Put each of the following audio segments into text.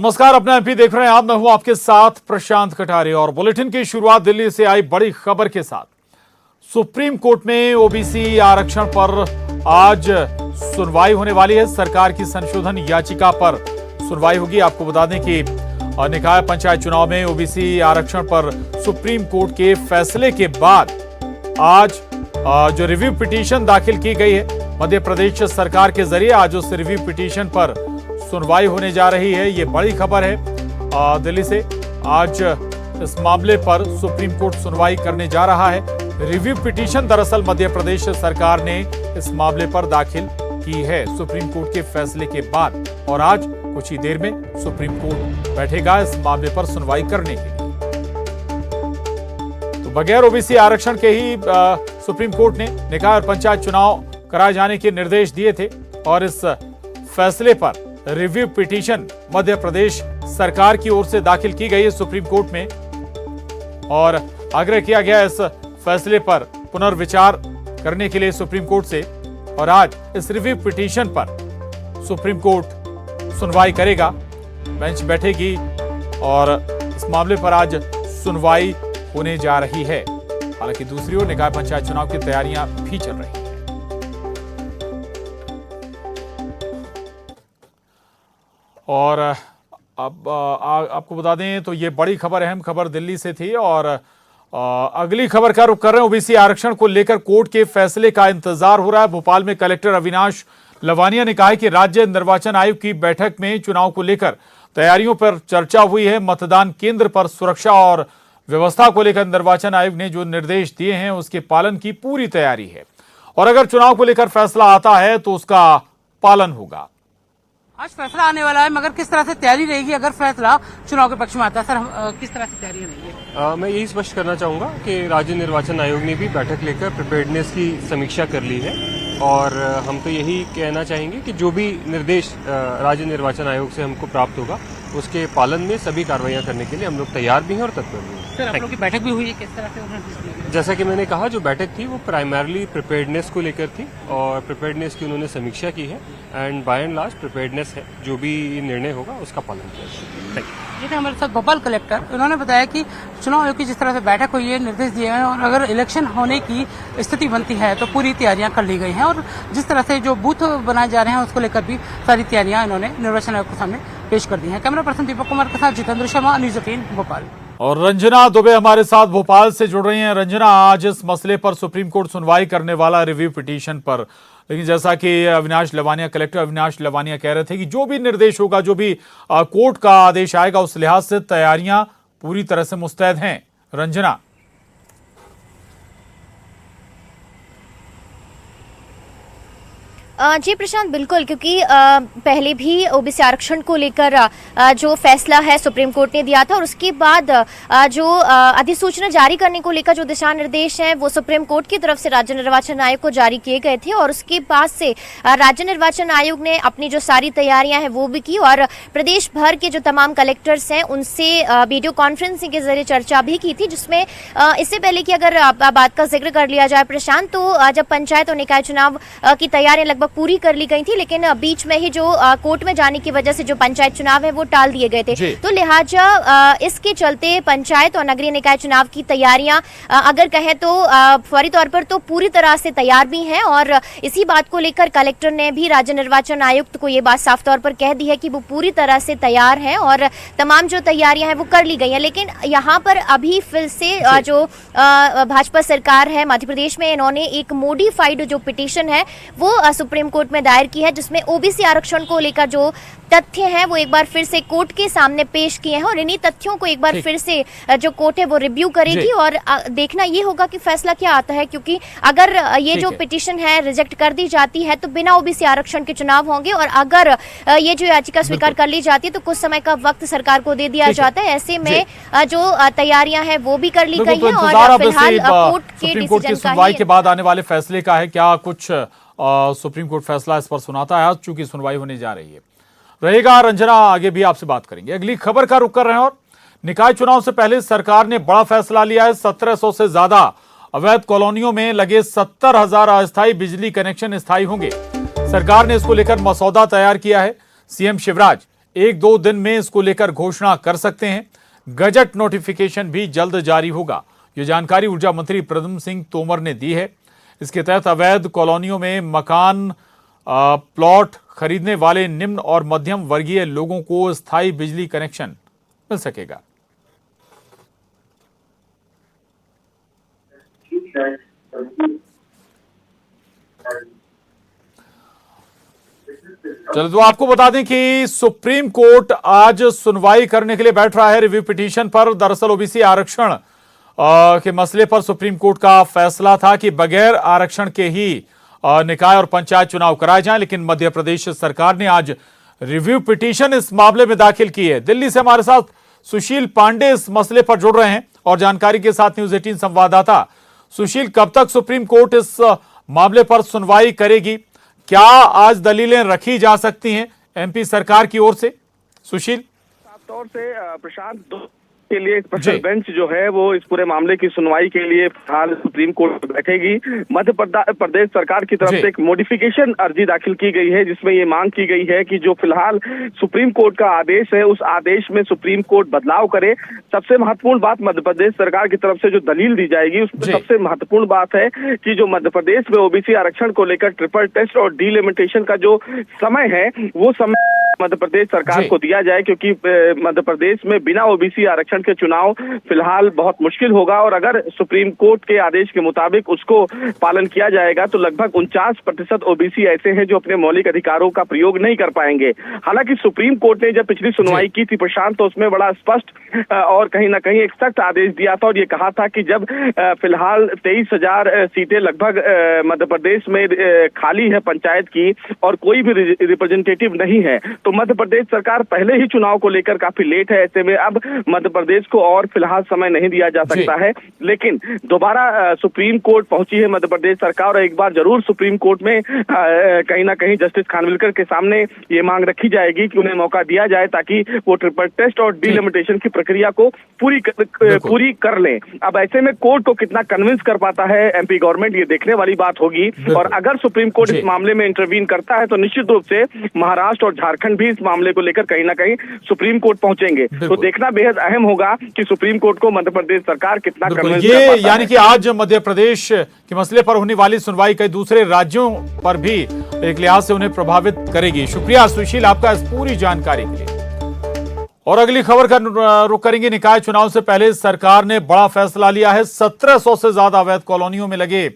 नमस्कार, अपना एमपी देख रहे हैं आप। मैं हूं आपके साथ प्रशांत कटारे और बुलेटिन की शुरुआत दिल्ली से आई बड़ी खबर के साथ। सुप्रीम कोर्ट में ओबीसी आरक्षण पर आज सुनवाई होने वाली है। सरकार की संशोधन याचिका पर सुनवाई होगी। आपको बता दें कि निकाय पंचायत चुनाव में ओबीसी आरक्षण पर सुप्रीम कोर्ट के फैसले के बाद आज जो रिव्यू पिटीशन दाखिल की गई है मध्य प्रदेश सरकार के जरिए, आज उस रिव्यू पिटीशन पर सुनवाई होने जा रही है। ये बड़ी खबर है दिल्ली से। आज इस मामले पर सुप्रीम कोर्ट सुनवाई करने जा रहा है। रिव्यू पिटीशन दरअसल मध्य प्रदेश सरकार ने इस मामले पर दाखिल की है सुप्रीम कोर्ट के फैसले के बाद, और आज कुछ ही देर में सुप्रीम कोर्ट बैठेगा इस मामले पर सुनवाई करने के लिए। तो बगैर ओबीसी आरक्षण के ही सुप्रीम कोर्ट ने निकाय और पंचायत चुनाव कराए जाने के निर्देश दिए थे, और इस फैसले पर रिव्यू पिटीशन मध्य प्रदेश सरकार की ओर से दाखिल की गई है सुप्रीम कोर्ट में, और आग्रह किया गया इस फैसले पर पुनर्विचार करने के लिए सुप्रीम कोर्ट से। और आज इस रिव्यू पिटीशन पर सुप्रीम कोर्ट सुनवाई करेगा, बेंच बैठेगी और इस मामले पर आज सुनवाई होने जा रही है। हालांकि दूसरी ओर निकाय पंचायत चुनाव की तैयारियां भी चल रही हैं। और अब आपको बता दें तो ये बड़ी खबर, अहम खबर दिल्ली से थी। और अगली खबर का रुख कर रहे हैं। ओबीसी आरक्षण को लेकर कोर्ट के फैसले का इंतजार हो रहा है। भोपाल में कलेक्टर अविनाश लवानिया ने कहा है कि राज्य निर्वाचन आयोग की बैठक में चुनाव को लेकर तैयारियों पर चर्चा हुई है। मतदान केंद्र पर सुरक्षा और व्यवस्था को लेकर निर्वाचन आयोग ने जो निर्देश दिए हैं उसके पालन की पूरी तैयारी है, और अगर चुनाव को लेकर फैसला आता है तो उसका पालन होगा। आज फैसला आने वाला है, मगर किस तरह से तैयारी रहेगी अगर फैसला चुनाव के पक्ष में आता है? सर, किस तरह से तैयारी रहेगी? मैं यही स्पष्ट करना चाहूंगा कि राज्य निर्वाचन आयोग ने भी बैठक लेकर प्रिपेयर्डनेस की समीक्षा कर ली है, और हम तो यही कहना चाहेंगे कि जो भी निर्देश राज्य निर्वाचन आयोग से हमको प्राप्त होगा उसके पालन में सभी कार्रवाइयां करने के लिए हम लोग तैयार भी हैं और तत्पर भी हैं। सर, आप लोग की बैठक भी हुई है, किस तरह से उन्होंने? जैसा कि मैंने कहा, जो बैठक थी वो प्राइमरली प्रिपेयर्डनेस को लेकर थी, और प्रिपेयर्डनेस की उन्होंने समीक्षा की है, and by and large preparedness है। जो भी निर्णय होगा उसका पालन किया जाएगा। Thank you. ये थे हमारे साथ भोपाल कलेक्टर। उन्होंने बताया कि चुनाव आयोग की जिस तरह से बैठक हुई है, निर्देश दिए हैं, और अगर इलेक्शन होने की स्थिति बनती है तो पूरी तैयारियां कर ली गई हैं, और जिस तरह से जो बूथ बनाए जा रहे हैं उसको लेकर भी सारी तैयारियां इन्होंने निर्वाचन आयोग के सामने पेश कर दी हैं। कैमरा पर्सन दीपक कुमार के साथ जितेंद्र शर्मा, न्यूज़ 18 भोपाल। और रंजना दुबे हमारे साथ भोपाल से जुड़ रही हैं। रंजना, आज इस मसले पर सुप्रीम कोर्ट सुनवाई करने वाला रिव्यू पिटीशन पर, लेकिन जैसा कि कलेक्टर अविनाश लवानिया कह रहे थे कि जो भी निर्देश होगा, जो भी कोर्ट का आदेश आएगा, उस लिहाज से तैयारियां पूरी तरह से मुस्तैद हैं। रंजना। जी प्रशांत, बिल्कुल, क्योंकि पहले भी ओबीसी आरक्षण को लेकर जो फैसला है सुप्रीम कोर्ट ने दिया था, और उसके बाद जो अधिसूचना जारी करने को लेकर जो दिशा निर्देश हैं वो सुप्रीम कोर्ट की तरफ से राज्य निर्वाचन आयोग को जारी किए गए थे, और उसके बाद से राज्य निर्वाचन आयोग ने अपनी जो सारी तैयारियां हैं वो भी की, और प्रदेश भर के जो तमाम कलेक्टर्स हैं उनसे वीडियो कॉन्फ्रेंसिंग के जरिए चर्चा भी की थी, जिसमें इससे पहले कि अगर बात का जिक्र कर लिया जाए प्रशांत, तो जब पंचायत और निकाय चुनाव की तैयारियां लगभग पूरी कर ली गई थी, लेकिन बीच में ही जो कोर्ट में जाने की वजह से जो पंचायत चुनाव है वो टाल दिए गए थे। तो लिहाजा इसके चलते पंचायत और नगरीय निकाय चुनाव की तैयारियां अगर कहें तो फौरी तौर पर तो पूरी तरह से तैयार भी हैं, और इसी बात को लेकर कलेक्टर ने भी राज्य निर्वाचन आयुक्त को ये बात साफ तौर पर कह दी है कि वो पूरी तरह से तैयार हैं और तमाम जो तैयारियां हैं वो कर ली गई हैं। लेकिन यहाँ पर अभी फिर से जो भाजपा सरकार है मध्य प्रदेश में, इन्होंने एक मोडिफाइड जो पिटीशन है वो सुप्रीम कोर्ट में दायर की है, जिसमें ओबीसी आरक्षण को लेकर जो तथ्य हैं वो एक बार फिर से कोर्ट के सामने पेश किए हैं, और इन्हीं तथ्यों को एक बार फिर से जो कोर्ट है वो रिव्यू करेगी, और देखना ये होगा कि फैसला क्या आता है। क्योंकि अगर ये जो पिटीशन है रिजेक्ट कर दी जाती है तो बिना ओबीसी आरक्षण के चुनाव होंगे, और अगर ये जो याचिका स्वीकार कर ली जाती है तो कुछ समय का वक्त सरकार को दे दिया जाता है। ऐसे में जो तैयारियां हैं वो भी कर ली गई हैं, और फिलहाल कोर्ट के डिसीजन सुनवाई के बाद आने वाले फैसले का है क्या कुछ सुप्रीम कोर्ट फैसला इस पर सुनाता है। आज चूंकि सुनवाई होने जा रही है रहेगा। रंजना, आगे भी आपसे बात करेंगे। अगली खबर का रुख कर रहे हैं, और निकाय चुनाव से पहले सरकार ने बड़ा फैसला लिया है। 1700 से ज्यादा अवैध कॉलोनियों में लगे 70,000 अस्थायी बिजली कनेक्शन स्थायी होंगे। सरकार ने इसको लेकर मसौदा तैयार किया है। सीएम शिवराज 1-2 दिन में इसको लेकर घोषणा कर सकते हैं। गजट नोटिफिकेशन भी जल्द जारी होगा। ये जानकारी ऊर्जा मंत्री प्रद्युम्न सिंह तोमर ने दी है। इसके तहत अवैध कॉलोनियों में मकान प्लॉट खरीदने वाले निम्न और मध्यम वर्गीय लोगों को स्थायी बिजली कनेक्शन मिल सकेगा। चलो तो आपको बता दें कि सुप्रीम कोर्ट आज सुनवाई करने के लिए बैठ रहा है रिव्यू पिटीशन पर। दरअसल ओबीसी आरक्षण के मसले पर सुप्रीम कोर्ट का फैसला था कि बगैर आरक्षण के ही निकाय और पंचायत चुनाव कराए जाएं, लेकिन मध्य प्रदेश सरकार ने आज रिव्यू पिटीशन इस मामले में दाखिल की है। दिल्ली से हमारे साथ सुशील पांडे इस मसले पर जुड़ रहे हैं और जानकारी के साथ न्यूज 18 संवाददाता। सुशील, कब तक सुप्रीम कोर्ट इस मामले पर सुनवाई करेगी? क्या आज दलीलें रखी जा सकती हैं एमपी सरकार की ओर से? सुशील, साफ तौर से प्रशांत के लिए स्पेशल बेंच जो है वो इस पूरे मामले की सुनवाई के लिए फिलहाल सुप्रीम कोर्ट में बैठेगी। मध्य प्रदेश सरकार की तरफ से एक मॉडिफिकेशन अर्जी दाखिल की गई है, जिसमें ये मांग की गई है कि जो फिलहाल सुप्रीम कोर्ट का आदेश है उस आदेश में सुप्रीम कोर्ट बदलाव करे। सबसे महत्वपूर्ण बात मध्य प्रदेश सरकार की तरफ से जो दलील दी जाएगी उसमें सबसे महत्वपूर्ण बात है कि जो मध्य प्रदेश में ओबीसी आरक्षण को लेकर ट्रिपल टेस्ट और डिलिमिटेशन का जो समय है वो समय मध्य प्रदेश सरकार को दिया जाए, क्योंकि मध्य प्रदेश में बिना ओबीसी आरक्षण के चुनाव फिलहाल बहुत मुश्किल होगा। और अगर सुप्रीम कोर्ट के आदेश के मुताबिक उसको पालन किया जाएगा तो लगभग 49% ओबीसी ऐसे हैं जो अपने मौलिक अधिकारों का प्रयोग नहीं कर पाएंगे। हालांकि सुप्रीम कोर्ट ने जब पिछली सुनवाई की थी प्रशांत, तो उसमें बड़ा स्पष्ट और कहीं ना कहीं एक सख्त आदेश दिया था और ये कहा था कि जब फिलहाल 23,000 सीटें लगभग मध्य प्रदेश में खाली है पंचायत की और कोई भी रिप्रेजेंटेटिव नहीं है, तो मध्य प्रदेश सरकार पहले ही चुनाव को लेकर काफी लेट है। ऐसे में अब मध्य प्रदेश को और फिलहाल समय नहीं दिया जा सकता है। लेकिन दोबारा सुप्रीम कोर्ट पहुंची है मध्य प्रदेश सरकार और एक बार जरूर सुप्रीम कोर्ट में कहीं ना कहीं जस्टिस खानविलकर के सामने ये मांग रखी जाएगी कि उन्हें मौका दिया जाए ताकि वो ट्रिपल टेस्ट और डिलिमिटेशन की प्रक्रिया को पूरी कर लें। अब ऐसे में कोर्ट को कितना कन्विंस कर पाता है एमपी गवर्नमेंट, ये देखने वाली बात होगी। और अगर सुप्रीम कोर्ट इस मामले में इंटरवीन करता है तो निश्चित रूप से महाराष्ट्र और झारखंड भी इस मामले को लेकर कहीं ना कहीं सुप्रीम कोर्ट पहुंचेंगे। तो देखना बेहद अहम होगा कि सुप्रीम कोर्ट को मध्य प्रदेश सरकार कितना कन्विंस कर पाता है। यानी कि आज मध्य प्रदेश के मसले पर होने वाली सुनवाई कई दूसरे राज्यों पर भी एक लिहाज से उन्हें प्रभावित करेगी। शुक्रिया सुशील आपका इस पूरी जानकारी के लिए। और अगली खबर का रुख करेंगे। निकाय चुनाव से पहले सरकार ने बड़ा फैसला लिया है। 1700 से ज्यादा अवैध कॉलोनियों में लगे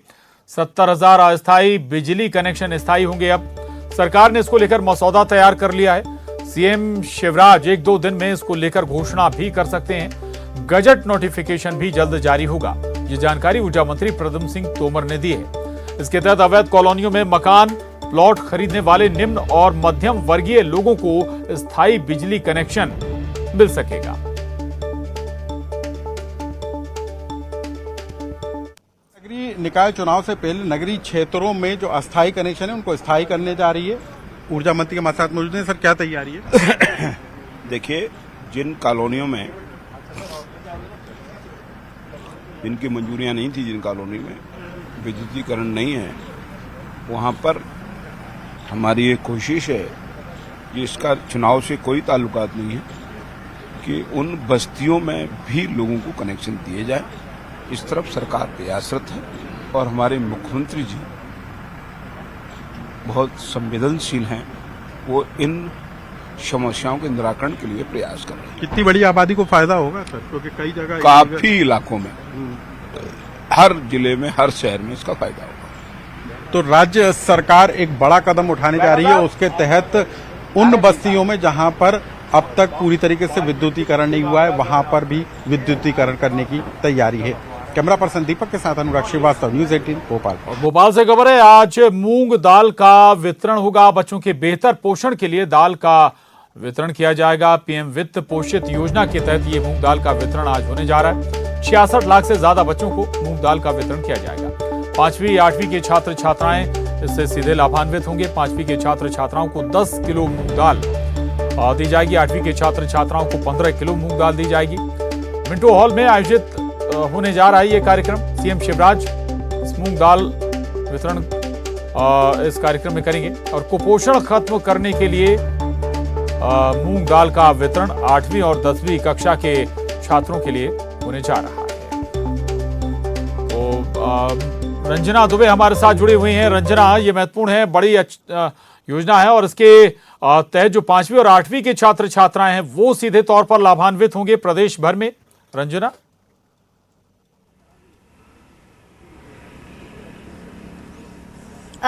70,000 अस्थायी बिजली कनेक्शन स्थायी होंगे। अब सरकार ने इसको लेकर मसौदा तैयार कर लिया है। सीएम शिवराज 1-2 दिन में इसको लेकर घोषणा भी कर सकते हैं। गजट नोटिफिकेशन भी जल्द जारी होगा। ये जानकारी ऊर्जा मंत्री प्रद्युम्न सिंह तोमर ने दी है। इसके तहत अवैध कॉलोनियों में मकान प्लॉट खरीदने वाले निम्न और मध्यम वर्गीय लोगों को स्थायी बिजली कनेक्शन मिल सकेगा। नगरीय निकाय चुनाव से पहले नगरीय क्षेत्रों में जो अस्थायी कनेक्शन है उनको स्थायी करने जा रही है। ऊर्जा मंत्री के साथ मौजूद हैं। सर, क्या तैयारी है? देखिए, जिन कॉलोनियों में जिनकी मंजूरियां नहीं थी, जिन कॉलोनी में विद्युतीकरण नहीं है, वहां पर हमारी एक कोशिश है कि इसका चुनाव से कोई ताल्लुकात नहीं है कि उन बस्तियों में भी लोगों को कनेक्शन दिए जाए। इस तरफ सरकार प्रयासरत है और हमारे मुख्यमंत्री जी बहुत संवेदनशील हैं। वो इन समस्याओं के निराकरण के लिए प्रयास कर रहे हैं। कितनी बड़ी आबादी को फायदा होगा सर? क्योंकि कई जगह काफी इलाकों में, हर जिले में, हर शहर में इसका फायदा होगा। तो राज्य सरकार एक बड़ा कदम उठाने जा रही है। उसके तहत उन बस्तियों में जहां पर अब तक पूरी तरीके से विद्युतीकरण नहीं हुआ है, वहां पर भी विद्युतीकरण करने की तैयारी है। कैमरा पर्सन दीपक के साथ अनुराग श्रीवास्तव, न्यूज 18 भोपाल। और भोपाल से खबर है, आज मूंग दाल का वितरण होगा। बच्चों के बेहतर पोषण के लिए दाल का वितरण किया जाएगा। पीएम वित्त पोषित योजना के तहत ये मूंग दाल का वितरण आज होने जा रहा है। 66 लाख से ज्यादा बच्चों को मूंग दाल का वितरण किया जाएगा। 5वीं 8वीं के छात्र छात्राएं इससे सीधे लाभान्वित होंगे। 5वीं के छात्र छात्राओं को 10 किलो मूंग दाल दी जाएगी। 8वीं के छात्र छात्राओं को 15 किलो मूंग दाल दी जाएगी। मिंटो हॉल में आयोजित होने जा रहा है ये कार्यक्रम। सीएम शिवराज इस मूंग दाल वितरण इस कार्यक्रम में करेंगे। और कुपोषण खत्म करने के लिए मूंग दाल का वितरण 8वीं और 10वीं कक्षा के छात्रों के लिए होने जा रहा है। तो रंजना दुबे हमारे साथ जुड़ी हुई हैं। रंजना, ये महत्वपूर्ण है, बड़ी योजना है और इसके तहत जो 5वीं और 8वीं के छात्र छात्राएं हैं वो सीधे तौर पर लाभान्वित होंगे प्रदेश भर में। रंजना,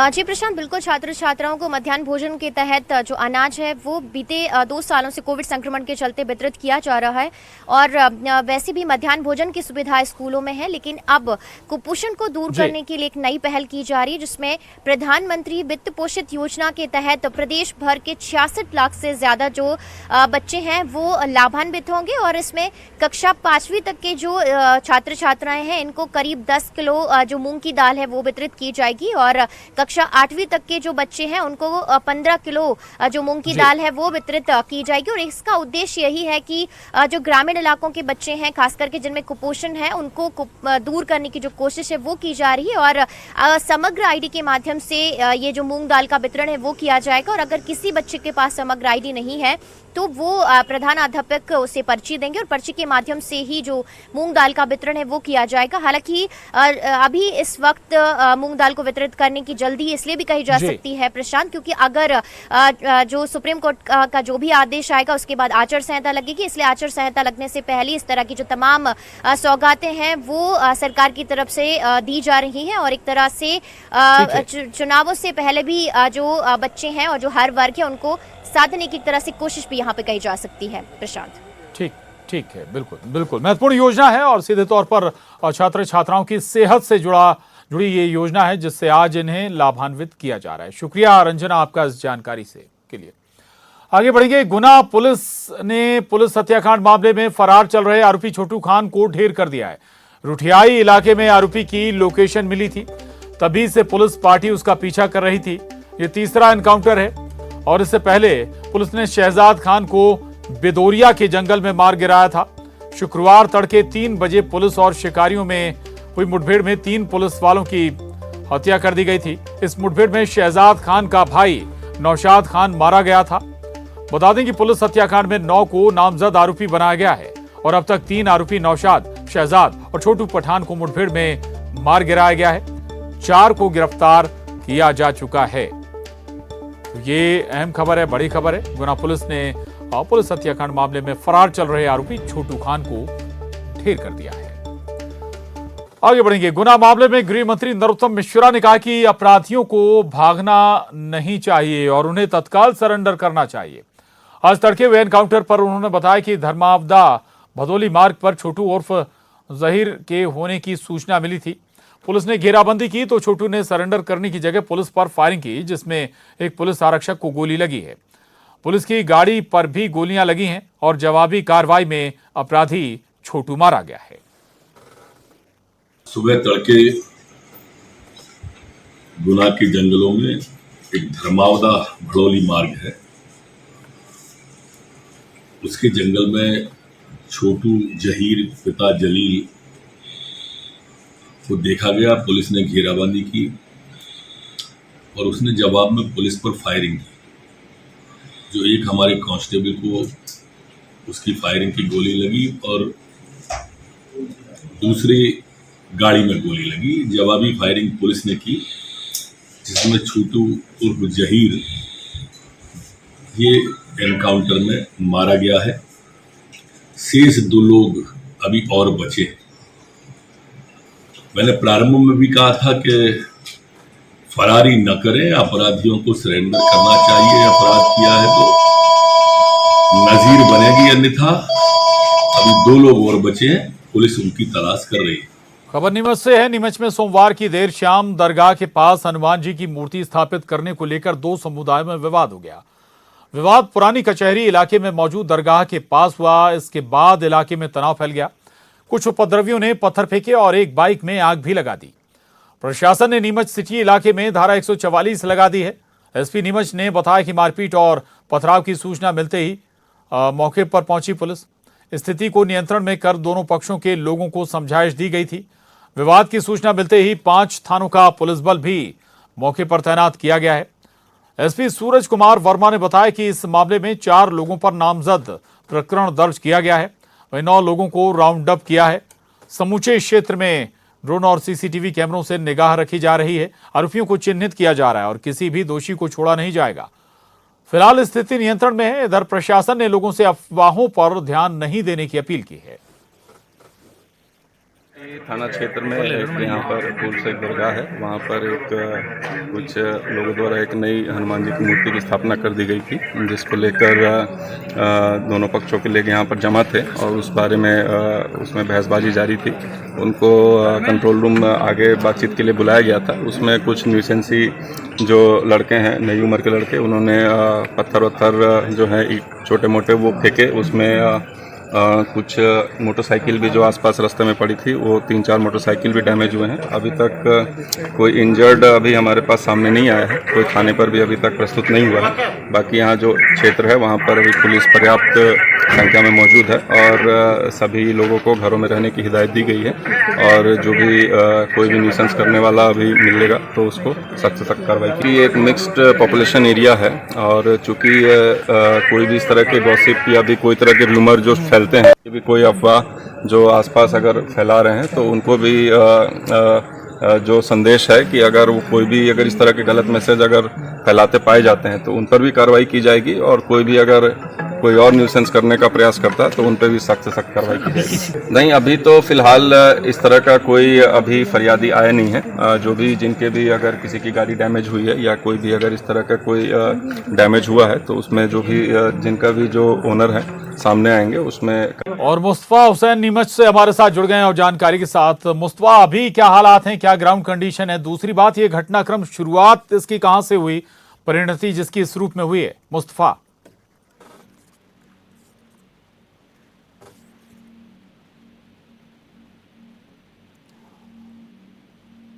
जी प्रशांत, बिल्कुल छात्र छात्राओं को मध्याह्न भोजन के तहत जो अनाज है वो बीते 2 सालों से कोविड संक्रमण के चलते वितरित किया जा रहा है और वैसे भी मध्याह्न भोजन की सुविधा स्कूलों में है, लेकिन अब कुपोषण को दूर करने के लिए एक नई पहल की जा रही है जिसमें प्रधानमंत्री वित्त पोषित योजना के तहत प्रदेश भर के 66 लाख से ज्यादा जो बच्चे हैं वो लाभान्वित होंगे और इसमें कक्षा 5वीं तक के जो छात्र छात्राएं हैं इनको करीब 10 किलो जो मूंग की दाल है वो वितरित की जाएगी और कक्षा 8वीं तक के जो बच्चे हैं उनको 15 किलो जो मूंग की दाल है वो वितरित की जाएगी। और इसका उद्देश्य यही है कि जो ग्रामीण इलाकों के बच्चे हैं खास करके जिनमें कुपोषण है उनको दूर करने की जो कोशिश है वो की जा रही है और समग्र आईडी के माध्यम से ये जो मूंग दाल का वितरण है वो किया जाएगा। और अगर किसी बच्चे के पास समग्र आईडी नहीं है तो वो प्रधानाध्यापक उसे पर्ची देंगे और पर्ची के माध्यम से ही जो मूंग दाल का वितरण है वो किया जाएगा। हालांकि अभी इस वक्त मूंग दाल को वितरित करने की जल्दी इसलिए भी कही जा सकती है प्रशांत, क्योंकि अगर जो सुप्रीम कोर्ट का जो भी आदेश आएगा उसके बाद आचार संहिता लगेगी, इसलिए आचार संहिता लगने से पहले इस तरह की जो तमाम सौगातें हैं वो सरकार की तरफ से दी जा रही हैं और एक तरह से चुनावों से पहले भी जो बच्चे हैं और जो हर वर्ग है उनको साधने की तरह से कोशिश भी यहाँ पे कही जा सकती है प्रशांत। ठीक है, बिल्कुल बिल्कुल महत्वपूर्ण योजना है और सीधे तौर पर छात्र छात्राओं की सेहत से जुड़ी ये योजना है जिससे आज इन्हें लाभान्वित किया जा रहा है। शुक्रिया रंजना आपका इस जानकारी के लिए। आगे बढ़ेंगे। गुना पुलिस ने पुलिस हत्याकांड मामले में फरार चल रहे आरोपी छोटू खान को ढेर कर दिया है। रुठियाई इलाके में आरोपी की लोकेशन मिली थी, तभी से पुलिस पार्टी उसका पीछा कर रही थी। ये तीसरा एनकाउंटर है और इससे पहले पुलिस ने शहजाद खान को बेदोरिया के जंगल में मार गिराया था। शुक्रवार तड़के 3 बजे पुलिस और शिकारियों में हुई मुठभेड़ में 3 पुलिस वालों की हत्या कर दी गई थी। इस मुठभेड़ में शहजाद खान का भाई नौशाद खान मारा गया था। बता दें कि पुलिस हत्याकांड में 9 को नामजद आरोपी बनाया गया है और अब तक 3 आरोपी नौशाद, शहजाद और छोटू पठान को मुठभेड़ में मार गिराया गया है। 4 को गिरफ्तार किया जा चुका है। ये अहम खबर है, बड़ी खबर है। गुना पुलिस ने पुलिस हत्याकांड मामले में फरार चल रहे आरोपी छोटू खान को ढेर कर दिया है। आगे बढ़ेंगे। गुना मामले में गृह मंत्री नरोत्तम मिश्रा ने कहा कि अपराधियों को भागना नहीं चाहिए और उन्हें तत्काल सरेंडर करना चाहिए। आज तड़के हुए एनकाउंटर पर उन्होंने बताया कि धर्मावदा भदोली मार्ग पर छोटू उर्फ जहीर के होने की सूचना मिली थी। पुलिस ने घेराबंदी की तो छोटू ने सरेंडर करने की जगह पुलिस पर फायरिंग की, जिसमें एक पुलिस आरक्षक को गोली लगी है। पुलिस की गाड़ी पर भी गोलियां लगी हैं और जवाबी कार्रवाई में अपराधी छोटू मारा गया है। सुबह तड़के गुना के जंगलों में एक धर्मावदा भड़ोली मार्ग है, उसके जंगल में छोटू जहीर पिता जलील को देखा गया। पुलिस ने घेराबंदी की और उसने जवाब में पुलिस पर फायरिंग की। जो एक हमारे कांस्टेबल को उसकी फायरिंग की गोली लगी और दूसरी गाड़ी में गोली लगी। जवाबी फायरिंग पुलिस ने की जिसमें छोटू उर्फ जहीर ये एनकाउंटर में मारा गया है। शेष 2 लोग अभी और बचे हैं। मैंने प्रारंभ में भी कहा था कि फरारी न करें, अपराधियों को सरेंडर करना चाहिए। अपराध किया है तो नजीर बनेगी, अन्यथा अभी 2 लोग और बचे हैं, पुलिस उनकी तलाश कर रही है। खबर नीमच से है। नीमच में सोमवार की देर शाम दरगाह के पास हनुमान जी की मूर्ति स्थापित करने को लेकर 2 समुदायों में विवाद हो गया। विवाद पुरानी कचहरी इलाके में मौजूद दरगाह के पास हुआ। इसके बाद इलाके में तनाव फैल गया। कुछ उपद्रवियों ने पत्थर फेंके और एक बाइक में आग भी लगा दी। प्रशासन ने नीमच सिटी इलाके में धारा 144 लगा दी है। एसपी नीमच ने बताया कि मारपीट और पथराव की सूचना मिलते ही मौके पर पहुंची पुलिस। स्थिति को नियंत्रण में कर दोनों पक्षों के लोगों को समझाइश दी गई थी। विवाद की सूचना मिलते ही 5 थानों का पुलिस बल भी मौके पर तैनात किया गया है। एसपी सूरज कुमार वर्मा ने बताया कि इस मामले में 4 लोगों पर नामजद प्रकरण दर्ज किया गया है, वहीं 9 लोगों को राउंड अप किया है। समूचे क्षेत्र में ड्रोन और सीसीटीवी कैमरों से निगाह रखी जा रही है। आरोपियों को चिन्हित किया जा रहा है और किसी भी दोषी को छोड़ा नहीं जाएगा। फिलहाल स्थिति नियंत्रण में है। इधर प्रशासन ने लोगों से अफवाहों पर ध्यान नहीं देने की अपील की है। थाना क्षेत्र में एक यहाँ पर फूल से दरगाह है, वहाँ पर एक कुछ लोगों द्वारा एक नई हनुमान जी की मूर्ति की स्थापना कर दी गई थी, जिसको लेकर दोनों पक्षों के लेकर यहाँ पर जमा थे और उस बारे में उसमें बहसबाजी जारी थी। उनको कंट्रोल रूम आगे बातचीत के लिए बुलाया गया था। उसमें कुछ न्यूसेंसी जो लड़के हैं, नई उम्र के लड़के, उन्होंने पत्थर वत्थर जो है छोटे मोटे वो फेंके। उसमें कुछ मोटरसाइकिल भी जो आसपास रास्ते में पड़ी थी, वो 3-4 मोटरसाइकिल भी डैमेज हुए हैं। अभी तक कोई इंजर्ड अभी हमारे पास सामने नहीं आया है, कोई थाने पर भी अभी तक प्रस्तुत नहीं हुआ है। बाकी यहाँ जो क्षेत्र है वहाँ पर अभी पुलिस पर्याप्त संख्या में मौजूद है और सभी लोगों को घरों में रहने की हिदायत दी गई है और जो भी कोई भी न्यूसेंस करने वाला अभी मिलेगा तो उसको सख्त से सख्त कार्रवाई की। ये एक मिक्स्ड पॉपुलेशन एरिया है और चूँकि कोई भी इस तरह के गॉसिप या भी कोई तरह के र्यूमर जो फैलते हैं, ये भी कोई अफवाह जो आसपास अगर फैला रहे हैं तो उनको भी जो संदेश है कि अगर वो कोई भी अगर इस तरह के गलत मैसेज अगर फैलाते पाए जाते हैं तो उन पर भी कार्रवाई की जाएगी और कोई भी अगर कोई और न्यूसेंस करने का प्रयास करता है तो उन पर भी सख्त से सख्त कार्रवाई की जाएगी। नहीं, अभी तो फिलहाल इस तरह का कोई अभी फरियादी आया नहीं है। जो भी जिनके भी अगर किसी की गाड़ी डैमेज हुई है या कोई भी अगर इस तरह का कोई डैमेज हुआ है तो उसमें जो भी जिनका भी जो ओनर है सामने आएंगे उसमें। और मुस्तफा हुसैन नीमच से हमारे साथ जुड़ गए हैं और जानकारी के साथ। मुस्तफा, अभी क्या हालात हैं, क्या ग्राउंड कंडीशन है? दूसरी बात, ये घटनाक्रम शुरुआत इसकी कहां से हुई, परिणति जिसकी इस रूप में हुई है? मुस्तफा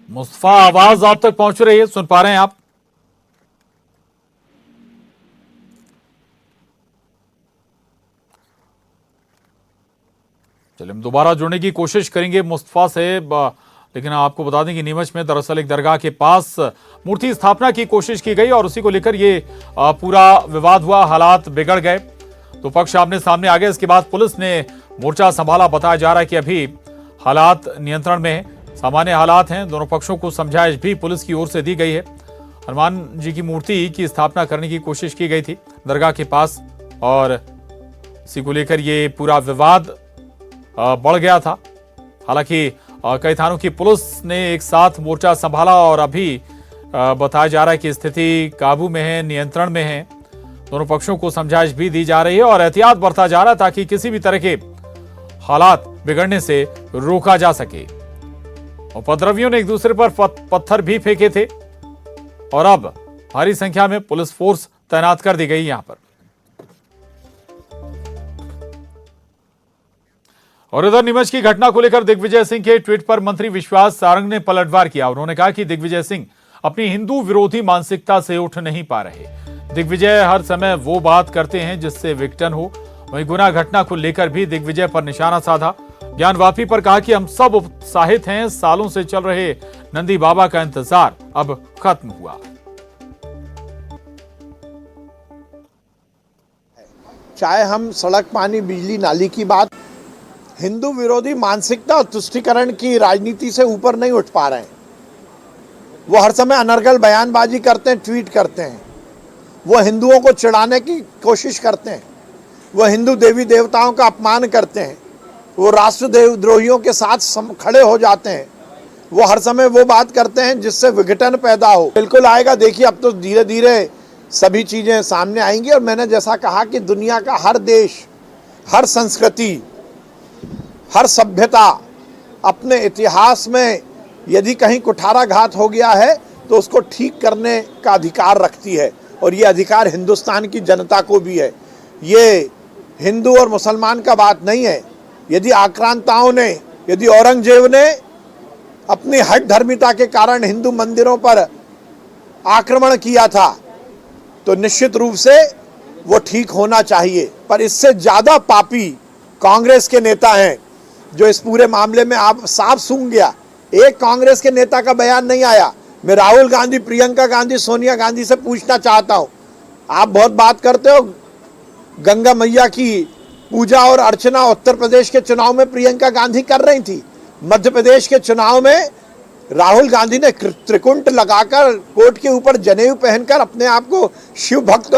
मुस्तफा आवाज आप तक पहुंच रही है? सुन पा रहे हैं आप? चलिए हम दोबारा जुड़ने की कोशिश करेंगे मुस्तफा से, लेकिन आपको बता दें कि नीमच में दरअसल एक दरगाह के पास मूर्ति स्थापना की कोशिश की गई और उसी को लेकर ये पूरा विवाद हुआ, हालात बिगड़ गए, तो पक्ष आमने सामने आ गए। इसके बाद पुलिस ने मोर्चा संभाला। बताया जा रहा है कि अभी हालात नियंत्रण में है, सामान्य हालात हैं। दोनों पक्षों को समझाइश भी पुलिस की ओर से दी गई है। हनुमान जी की मूर्ति की स्थापना करने की कोशिश की गई थी दरगाह के पास और इसी को लेकर ये पूरा विवाद बढ़ गया था। हालांकि कई थानों की पुलिस ने एक साथ मोर्चा संभाला और अभी बताया जा रहा है कि स्थिति काबू में है, नियंत्रण में है। दोनों पक्षों को समझाइश भी दी जा रही है और एहतियात बरता जा रहा है ताकि किसी भी तरह के हालात बिगड़ने से रोका जा सके। उपद्रवियों ने एक दूसरे पर पत्थर भी फेंके थे और अब भारी संख्या में पुलिस फोर्स तैनात कर दी गई यहां पर। और इधर नीमच की घटना को लेकर दिग्विजय सिंह के ट्वीट पर मंत्री विश्वास सारंग ने पलटवार किया। उन्होंने कहा कि दिग्विजय सिंह अपनी हिंदू विरोधी मानसिकता से उठ नहीं पा रहे। दिग्विजय हर समय वो बात करते हैं जिससे विघटन हो। वहीं गुना घटना को लेकर भी दिग्विजय पर निशाना साधा। ज्ञानवापी पर कहा कि हम सब उत्साहित हैं, सालों से चल रहे नंदी बाबा का इंतजार अब खत्म हुआ। चाहे हम सड़क, पानी, बिजली, नाली की बात, हिंदू विरोधी मानसिकता और तुष्टीकरण की राजनीति से ऊपर नहीं उठ पा रहे हैं। वो हर समय अनर्गल बयानबाजी करते हैं, ट्वीट करते हैं, वो हिंदुओं को चिढ़ाने की कोशिश करते हैं, वो हिंदू देवी देवताओं का अपमान करते हैं, वो राष्ट्र द्रोहियों के साथ खड़े हो जाते हैं, वो हर समय वो बात करते हैं जिससे विघटन पैदा हो। बिल्कुल आएगा, देखिए अब तो धीरे धीरे सभी चीज़ें सामने आएंगी। और मैंने जैसा कहा कि दुनिया का हर देश, हर संस्कृति, हर सभ्यता अपने इतिहास में यदि कहीं कुठाराघात हो गया है तो उसको ठीक करने का अधिकार रखती है और ये अधिकार हिंदुस्तान की जनता को भी है। ये हिंदू और मुसलमान का बात नहीं है। यदि आक्रांताओं ने, यदि औरंगजेब ने अपनी हठ धर्मिता के कारण हिंदू मंदिरों पर आक्रमण किया था तो निश्चित रूप से वो ठीक होना चाहिए। पर इससे ज़्यादा पापी कांग्रेस के नेता हैं जो इस पूरे मामले में आप साफ सूंघ गया। एक कांग्रेस के नेता का बयान नहीं आया, मैं राहुल गांधी, प्रियंका गांधी, सोनिया गांधी से पूछना चाहता हूं, आप बहुत बात करते हो गंगा मैया की पूजा और अर्चना उत्तर प्रदेश के चुनाव में प्रियंका गांधी कर रही थी। मध्य प्रदेश के चुनाव में राहुल गांधी ने त्रिकुंट लगाकर कोट के ऊपर जनेऊ पहनकर अपने आप को शिव भक्त